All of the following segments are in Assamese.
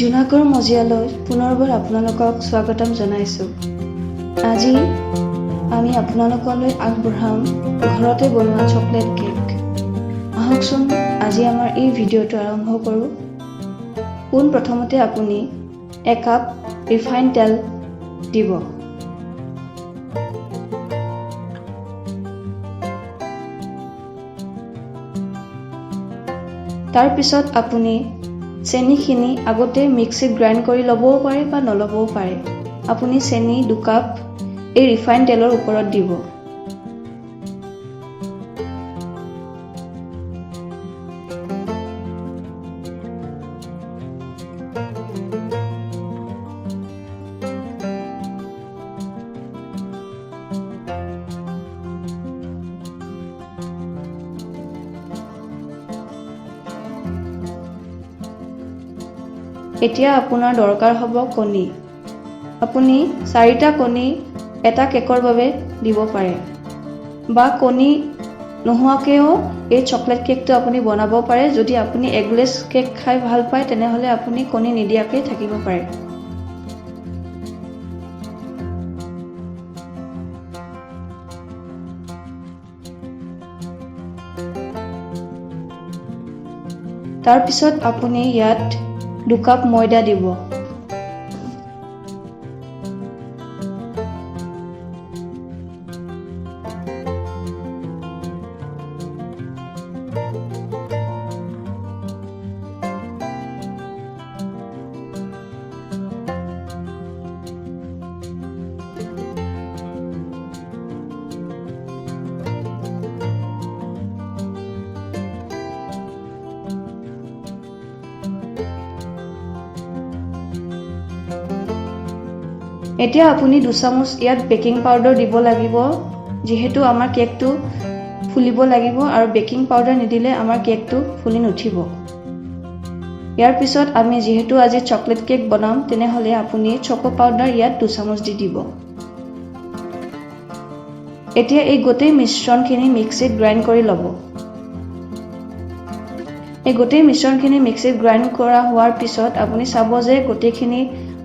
জুনাগড় মজিয়ালৈ পুনৰবাৰ আপোনালোকক স্বাগতম জনাইছোঁ। আজি আমি আপোনালোকলৈ আগবঢ়াম ঘৰতে বনোৱা চকলেট কেক। আহকচোন আজি আমাৰ এই ভিডিঅ'টো আৰম্ভ কৰোঁ। পোন প্ৰথমতে আপুনি 1 কাপ ৰিফাইন তেল দিব। তাৰ পিছত আপুনি চেনিখিনি আগতে মিক্সিত গ্ৰাইণ্ড কৰি ল'বও পাৰে বা নল'বও পাৰে। আপুনি চেনি 2 কাপ এই ৰিফাইন তেলৰ ওপৰত দিব। এতিয়া আপোনাৰ দৰকাৰ হ'ব কণী। আপুনি 4টা কণী এটা কেকৰ বাবে দিব পাৰে বা কণী নোহোৱাকৈও এই চকলেট কেকটো আপুনি বনাব পাৰে। যদি আপুনি এগলেছ কেক খাই ভাল পায় তেনেহ'লে আপুনি কণী নিদিয়াকৈ থাকিব পাৰে। তাৰ পিছত আপুনি ইয়াত 2 কাপ ময়দা দিব। এতিয়া আপুনি 2 চামুচ ইয়াত বেকিং পাউডাৰ দিব লাগিব, যিহেতু আমাৰ কেকটো ফুলিব লাগিব আৰু বেকিং পাউডাৰ নিদিলে আমাৰ কেকটো ফুলি নুঠিব। ইয়াৰ পিছত আমি যিহেতু আজি চকলেট কেক বনাম তেনেহ'লে আপুনি চকো পাউডাৰ ইয়াত 2 চামুচ দি দিব। এতিয়া এই গোটেই মিশ্ৰণখিনি মিক্সিত গ্ৰাইণ্ড কৰি ল'ব। এই গোটেই মিশ্ৰণখিনি মিক্সিত গ্ৰাইণ্ড কৰা হোৱাৰ পিছত আপুনি চাব যে গোটেইখিনি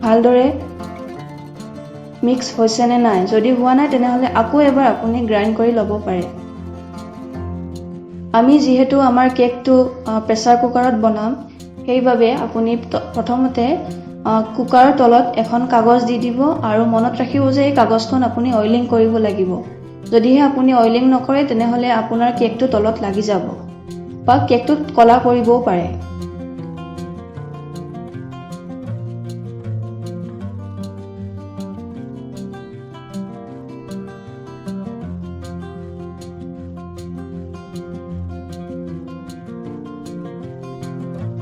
ভালদৰে মিক্স হৈছে নে নাই। যদি হোৱা নাই তেনেহ'লে আকৌ এবাৰ আপুনি গ্ৰাইণ্ড কৰি ল'ব পাৰে। আমি যিহেতু আমাৰ কেকটো প্ৰেছাৰ কুকাৰত বনাম, সেইবাবে আপুনি প্ৰথমতে কুকাৰৰ তলত এখন কাগজ দি দিব আৰু মনত ৰাখিব যে এই কাগজখন আপুনি অইলিং কৰিব লাগিব। যদিহে আপুনি অইলিং নকৰে তেনেহ'লে আপোনাৰ কেকটো তলত লাগি যাব বা কেকটোত ক'লা পৰিবও পাৰে।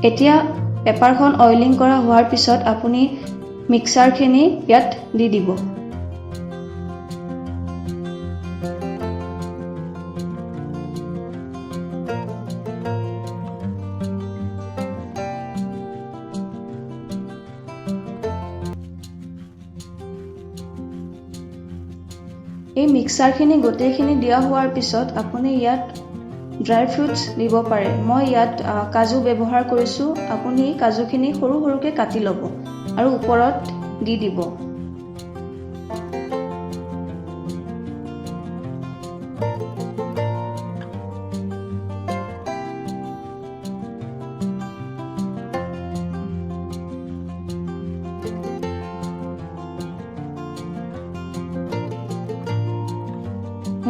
এতিয়া পেপাৰখন অইলিং কৰা হোৱাৰ পিছত আপুনি মিক্সাৰখিনি ইয়াত দি দিব। এই মিক্সাৰখিনি গোটেইখিনি দিয়া হোৱাৰ পিছত আপুনি ইয়াত ড্ৰাই ফ্ৰুটছ দিব পাৰে। মই ইয়াত কাজু ব্যৱহাৰ কৰিছোঁ। আপুনি কাজুখিনি সৰু সৰুকৈ কাটি ল'ব আৰু ওপৰত দি দিব।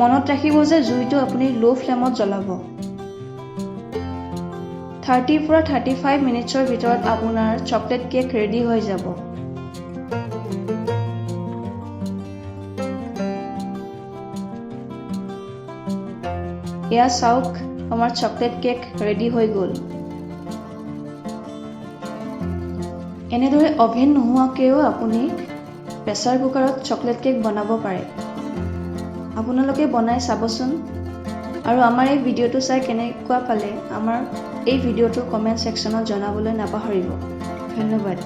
মনত ৰাখিব যে জুইটো আপুনি ল' ফ্লেমত জ্বলাব। 30 পৰা 35 মিনিটছৰ ভিতৰত আপোনাৰ চকলেট কেক ৰেডি হৈ যাব। এয়া চাওক, আমাৰ চকলেট কেক ৰেডি হৈ গ'ল। এনেদৰে অভেন নোহোৱাকৈও আপুনি প্ৰেছাৰ কুকাৰত চকলেট কেক বনাব পাৰে। আপোনালোকে বনাই চাবচোন আৰু আমাৰ এই ভিডিঅ'টো চাই কেনেকুৱা পালে আমাৰ এই ভিডিঅ'টো কমেণ্ট ছেকশ্যনত জনাবলৈ নাপাহৰিব। ধন্যবাদ।